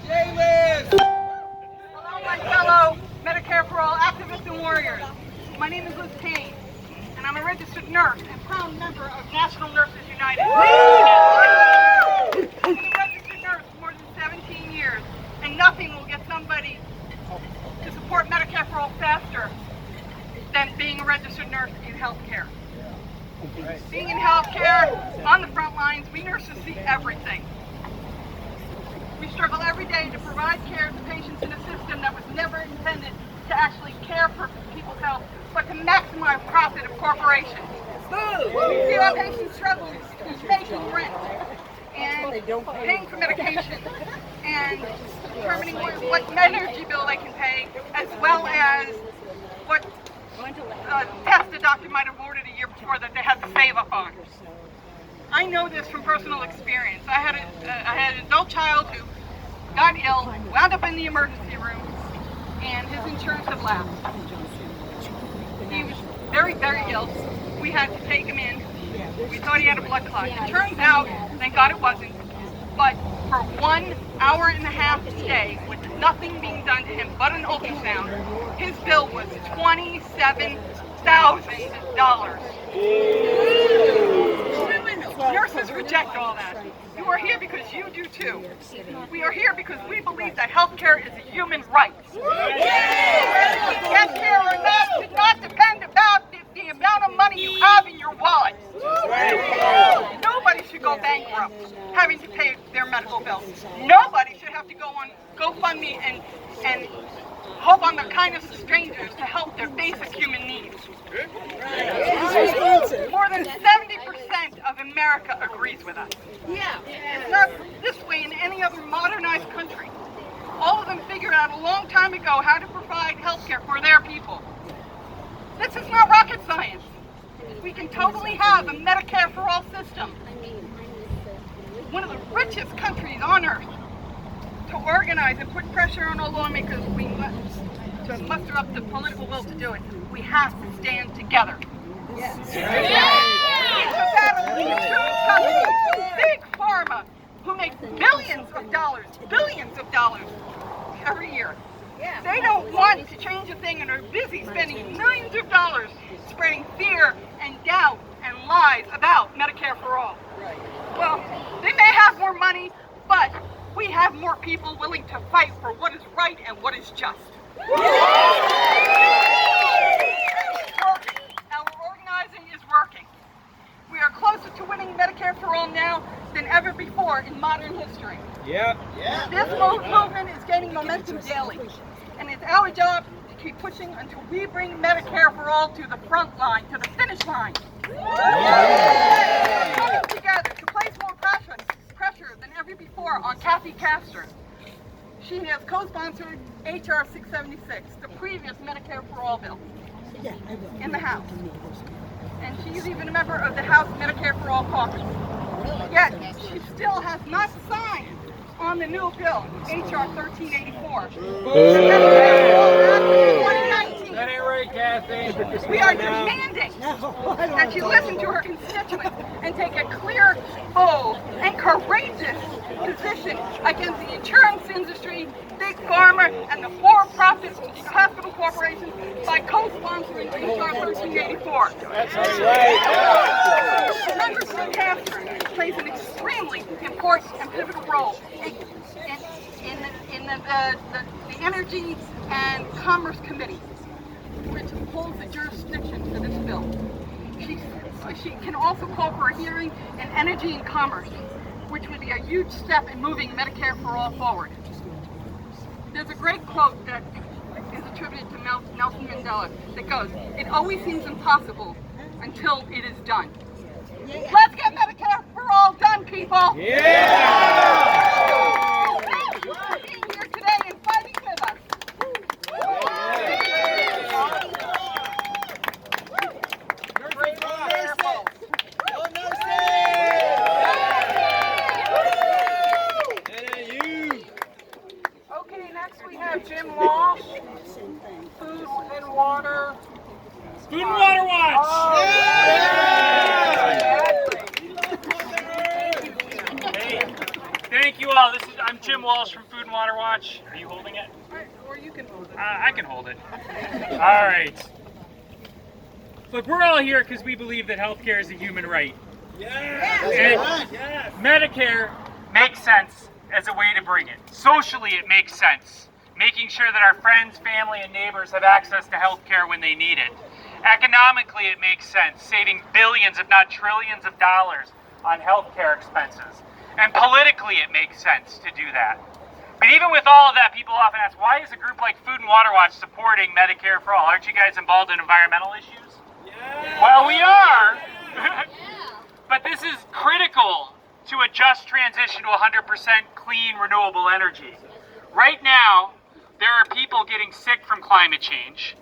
Hello, my fellow Medicare for All activists and warriors. My name is Liz Payne, and I'm a registered nurse and proud member of National Nurses United. I've been a registered nurse for more than 17 years, and nothing will get somebody to support Medicare for All faster than being a registered nurse in healthcare. Being in healthcare, on the front lines, we nurses see everything. We struggle every day to provide care to patients in a system that was never intended to actually care for people's health, but to maximize profit of corporations. We see our patients struggle with making rent and paying for medication and determining what energy bill they can pay, as well as what test a doctor might have ordered a year before that they had to save up on. I know this from personal experience. I had an adult child who got ill, wound up in the emergency room, and his insurance had lapsed. He was very, very ill. We had to take him in. We thought he had a blood clot. It turns out, thank God it wasn't, but for 1 hour and a half a day, with nothing being done to him but an ultrasound, his bill was $27,000. Nurses reject all that. You are here because you do too. We are here because we believe that health care is a human right. Get care or not should not depend about the amount of money you have in your wallet. Nobody should go bankrupt having to pay their medical bills. Nobody should have to go on GoFundMe and hope on the kindness of strangers to help their basic human needs. More than 70% of America agrees with us. It's not this way in any other modernized country. All of them figured out a long time ago how to provide health care for their people. This is not rocket science. We can totally have a Medicare for all system. One of the richest countries on earth. To organize and put pressure on our lawmakers, to muster up the political will to do it, we have to stand together. It's a battle with insurance companies, big pharma, who make billions of dollars every year. They don't want to change a thing and are busy spending millions of dollars spreading fear and doubt and lies about Medicare for all. Well, they may have more money, but we have more people willing to fight for what is right and what is just. Our organizing is working. We are closer to winning Medicare for all now than ever before in modern history. This movement is gaining momentum daily, and it's our job to keep pushing until we bring Medicare for all to the front line, to the finish line. Coming together to place more pressure than ever before on Castor. She has co-sponsored H.R. 676, the previous Medicare for All bill, in the House. And she's even a member of the House Medicare for All caucus. Yet, she still has not signed on the new bill, H.R. 1384. That ain't right, Kathy. We are demanding that you listen to her constituents and take a clear, bold, and courageous position against the insurance industry, big pharma, and the for-profit hospital corporations by co-sponsoring H.R. 1384. That's right. Congressman Castor plays an extremely important and pivotal role in the Energy and Commerce Committee, which holds the jurisdiction for this bill. She can also call for a hearing in Energy and Commerce, which would be a huge step in moving Medicare for all forward. There's a great quote that is attributed to Nelson Mandela that goes, "It always seems impossible until it is done." Let's get Medicare for all done, people! Thank you for being here today and fighting with us. Okay, next we have Jim Walsh, Food and Water. Food and Water Watch! Oh, Hey, thank you all. I'm Jim Walsh from Food Food and Water Watch. Are you holding it? Or you can hold it. I can hold it. All right. Look, we're all here because we believe that healthcare is a human right. And Medicare makes sense as a way to bring it. Socially, it makes sense. Making sure that our friends, family, and neighbors have access to healthcare when they need it. Economically, it makes sense, saving billions, if not trillions of dollars on healthcare expenses. And politically, it makes sense to do that. But even with all of that, people often ask, why is a group like Food and Water Watch supporting Medicare for all? Aren't you guys involved in environmental issues? Yeah. Well, we are. But this is critical to a just transition to 100% clean, renewable energy. Right now, there are people getting sick from climate change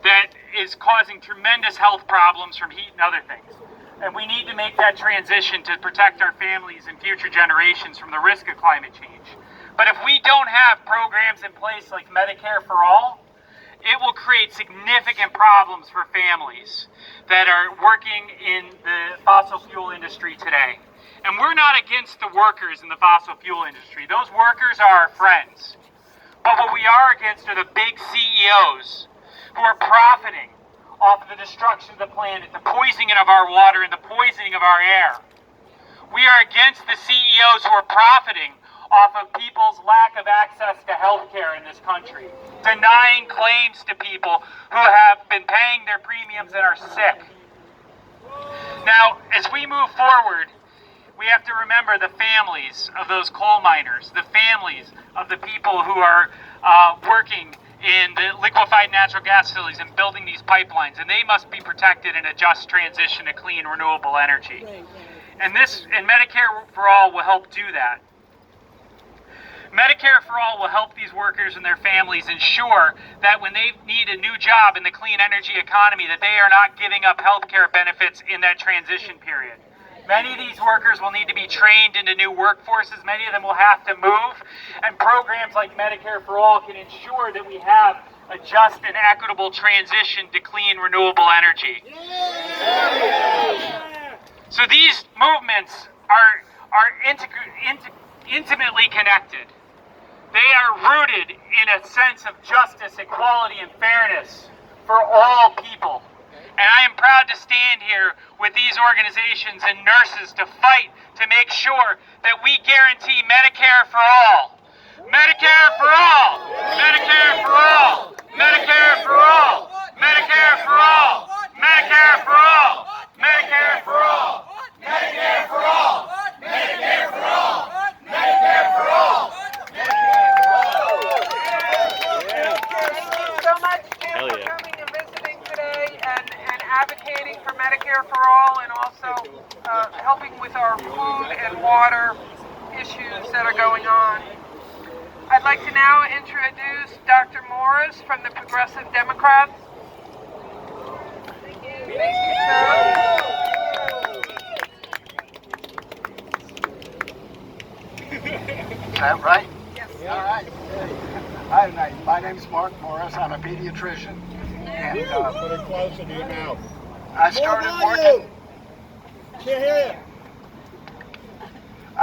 that is causing tremendous health problems from heat and other things. And we need to make that transition to protect our families and future generations from the risk of climate change. But if we don't have programs in place like Medicare for all, it will create significant problems for families that are working in the fossil fuel industry today. And we're not against the workers in the fossil fuel industry. Those workers are our friends. But what we are against are the big CEOs who are profiting off of the destruction of the planet, the poisoning of our water, and the poisoning of our air. We are against the CEOs who are profiting off of people's lack of access to health care in this country, denying claims to people who have been paying their premiums and are sick. Now, as we move forward, we have to remember the families of those coal miners, the families of the people who are working in the liquefied natural gas facilities and building these pipelines, and they must be protected in a just transition to clean, renewable energy. And Medicare for All will help do that. Medicare for All will help these workers and their families ensure that when they need a new job in the clean energy economy, that they are not giving up health care benefits in that transition period. Many of these workers will need to be trained into new workforces. Many of them will have to move. And programs like Medicare for All can ensure that we have a just and equitable transition to clean, renewable energy. So these movements are intimately connected. They are rooted in a sense of justice, equality, and fairness for all people. And I am proud to stand here with these organizations and nurses to fight to make sure that we guarantee Medicare for all. Medicare for all! Medicare for all! Medicare for all! Medicare for all! Medicare for all! Medicare for all! Medicare for all! Medicare for all! Medicare for all! So much, Jim, for coming and visiting today and advocating for Medicare for all, and also helping with our food and water issues that are going on. I'd like to now introduce Dr. Morris from the Progressive Democrats. Thank you. Thank you, sir. Is that right? Yes. All right. Hi, my name's Mark Morris. I'm a pediatrician. And Put it closer to your mouth. I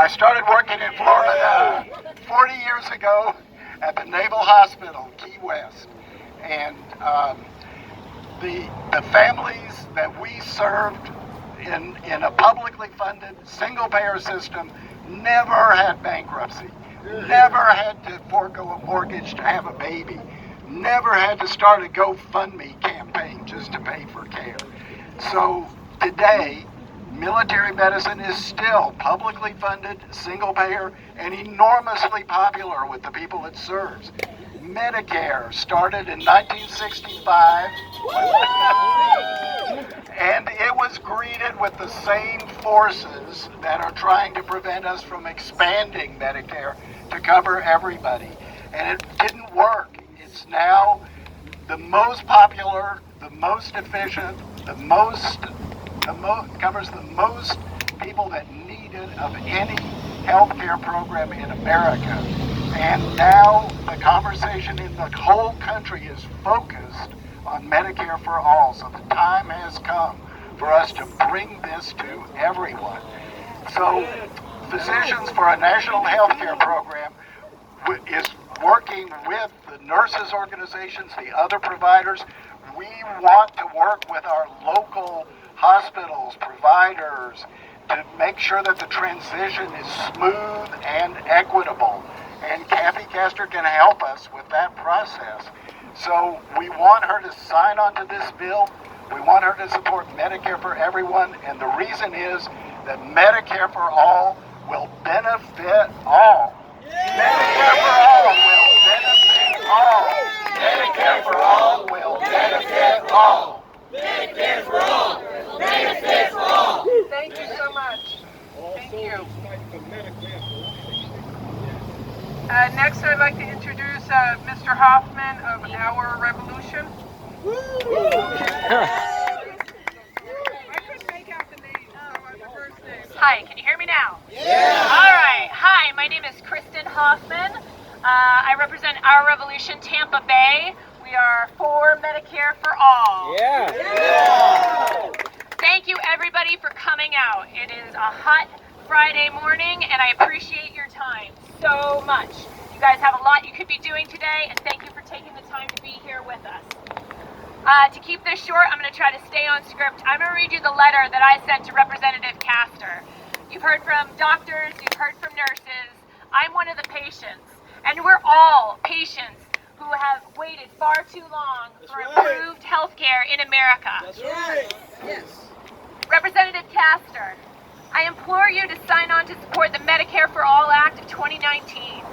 started working in Florida 40 years ago at the Naval Hospital, Key West. And the families that we served in a publicly funded single-payer system never had bankruptcy, never had to forego a mortgage to have a baby, never had to start a GoFundMe campaign just to pay for care. So today, military medicine is still publicly funded, single payer, and enormously popular with the people it serves. Medicare started in 1965, and it was greeted with the same forces that are trying to prevent us from expanding Medicare to cover everybody. And it didn't work. It's now the most popular, the most efficient, covers the most people that need it of any healthcare program in America. And now the conversation in the whole country is focused on Medicare for all. So the time has come for us to bring this to everyone. So Physicians for a National Healthcare Program is working with the nurses organizations, the other providers. We want to work with our local hospitals, providers, to make sure that the transition is smooth and equitable. And Kathy Castor can help us with that process. So we want her to sign on to this bill. We want her to support Medicare for everyone. And the reason is that Medicare for all will benefit all. Medicare for all will benefit all. Medicare for all will benefit all. Medicare for all! Benefit for all! Thank you so much. Thank you. Next, I'd like to introduce Mr. Hoffman of Our Revolution. I couldn't make out the name, so the first name. Hi, can you hear me now? Yeah! All right. Hi, my name is Kristen Hoffman. I represent Our Revolution Tampa Bay. We are for Medicare for all. Yeah! Thank you, everybody, for coming out. It is a hot Friday morning, and I appreciate your time so much. You guys have a lot you could be doing today, and thank you for taking the time to be here with us. To keep this short, I'm going to try to stay on script. I'm going to read you the letter that I sent to Representative Castor. You've heard from doctors, you've heard from nurses. I'm one of the patients, and we're all patients who have waited far too long for improved health care in America. That's right! Yes. Representative Castor, I implore you to sign on to support the Medicare for All Act of 2019.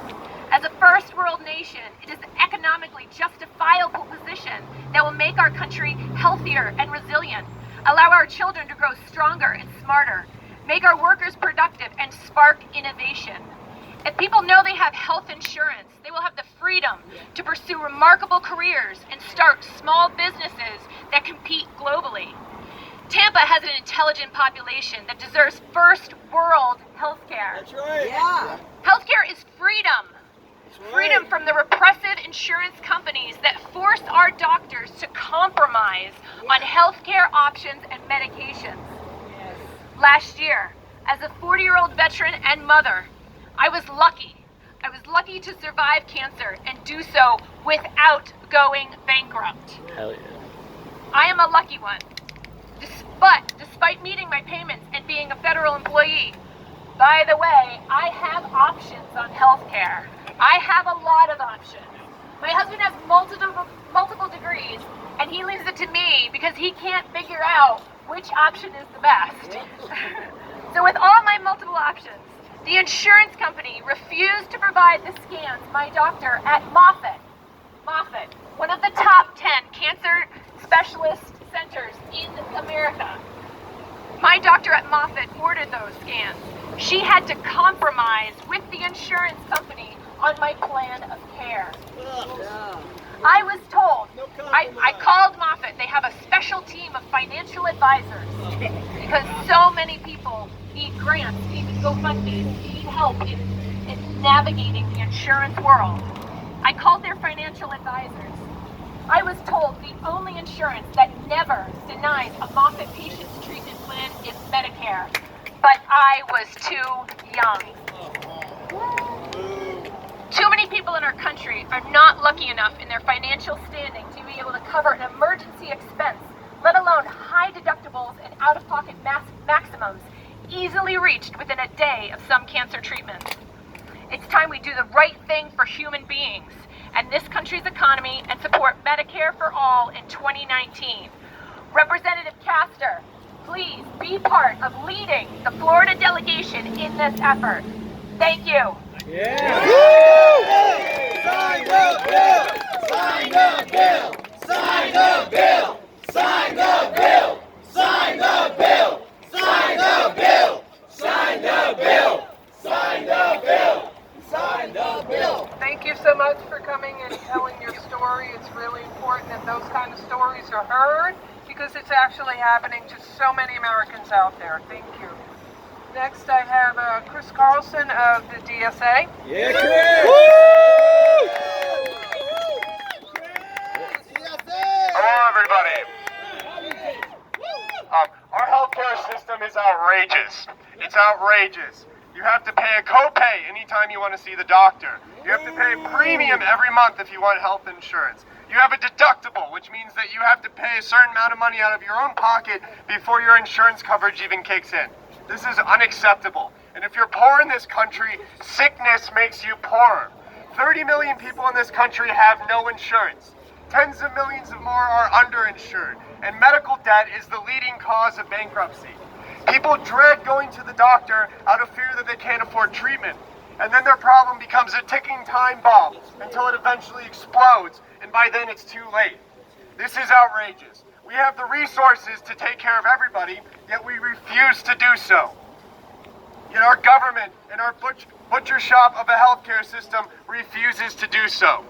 As a first world nation, it is an economically justifiable position that will make our country healthier and resilient, allow our children to grow stronger and smarter, make our workers productive, and spark innovation. If people know they have health insurance, they will have the freedom to pursue remarkable careers and start small businesses that compete globally. Tampa has an intelligent population that deserves first world health care. That's right! Yeah. Healthcare is freedom. That's right. Freedom from the repressive insurance companies that force our doctors to compromise on healthcare options and medications. Yes. Last year, as a 40-year-old veteran and mother, I was lucky. I was lucky to survive cancer and do so without going bankrupt. Hell yeah. I am a lucky one. But despite meeting my payments and being a federal employee, by the way, I have options on health care. I have a lot of options. My husband has multiple degrees, and he leaves it to me because he can't figure out which option is the best. So with all my multiple options, the insurance company refused to provide the scans my doctor at Moffitt, one of the top 10 cancer specialist centers in America. My doctor at Moffitt ordered those scans. She had to compromise with the insurance company on my plan of care. I was told, I called Moffitt, they have a special team of financial advisors because so many people need grants, need GoFundMe, need help in navigating the insurance world. I called their financial advisors. I was told the only insurance that never denies a Moffitt patient's treatment plan is Medicare, but I was too young. Too many people in our country are not lucky enough in their financial standing to be able to cover an emergency expense, let alone high deductibles and out-of-pocket maximums easily reached within a day of some cancer treatments. It's time we do the right thing for human beings and this country's economy and support Medicare for all in 2019. Representative Castor, please be part of leading the Florida delegation in this effort. Thank you. Yeah! Sign the bill! Sign the bill! Sign the bill! Sign the bill! Sign the bill! Sign the bill! Sign the bill! Sign the bill! Sign the bill! Thank you so much for coming and telling your story. It's really important that those kind of stories are heard because it's actually happening to so many Americans out there. Thank you. Next, I have Chris Carlson of the DSA. Yeah, Chris! Hello, everybody. Our healthcare system is outrageous. It's outrageous. You have to pay a copay anytime you want to see the doctor. You have to pay a premium every month if you want health insurance. You have a deductible, which means that you have to pay a certain amount of money out of your own pocket before your insurance coverage even kicks in. This is unacceptable. And if you're poor in this country, sickness makes you poorer. 30 million people in this country have no insurance. Tens of millions of more are underinsured. And medical debt is the leading cause of bankruptcy. People dread going to the doctor out of fear that they can't afford treatment. And then their problem becomes a ticking time bomb until it eventually explodes, and by then it's too late. This is outrageous. We have the resources to take care of everybody, yet we refuse to do so. Yet our government and our butcher shop of a healthcare system refuses to do so.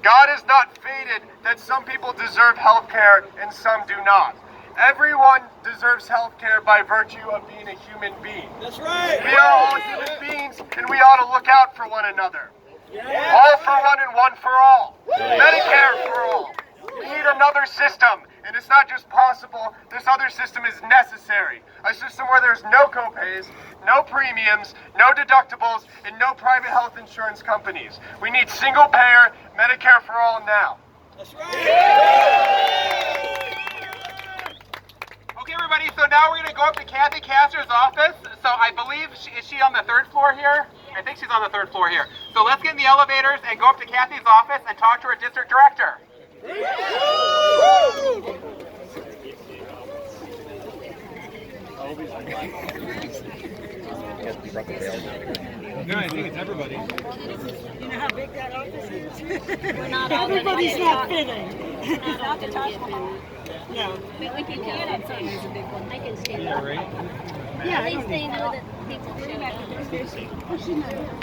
God has not fated that some people deserve healthcare and some do not. Everyone deserves health care by virtue of being a human being. That's right. We are all human beings, and we ought to look out for one another. All for one and one for all. Medicare for all. We need another system, and it's not just possible, this other system is necessary. A system where there's no copays, no premiums, no deductibles, and no private health insurance companies. We need single-payer Medicare for all now. That's right. Okay, everybody, so now we're going to go up to Kathy Castor's office. So I believe, is she on the third floor here? I think she's on the third floor here. So let's get in the elevators and go up to Kathy's office and talk to her district director. No, I think it's everybody. You know how big that office is? We're not Everybody's not fitting. It's not the Taj Mahal. No. But we can get it. There's a big one. I can stand up. Right? Yeah, At least they know that people showed up.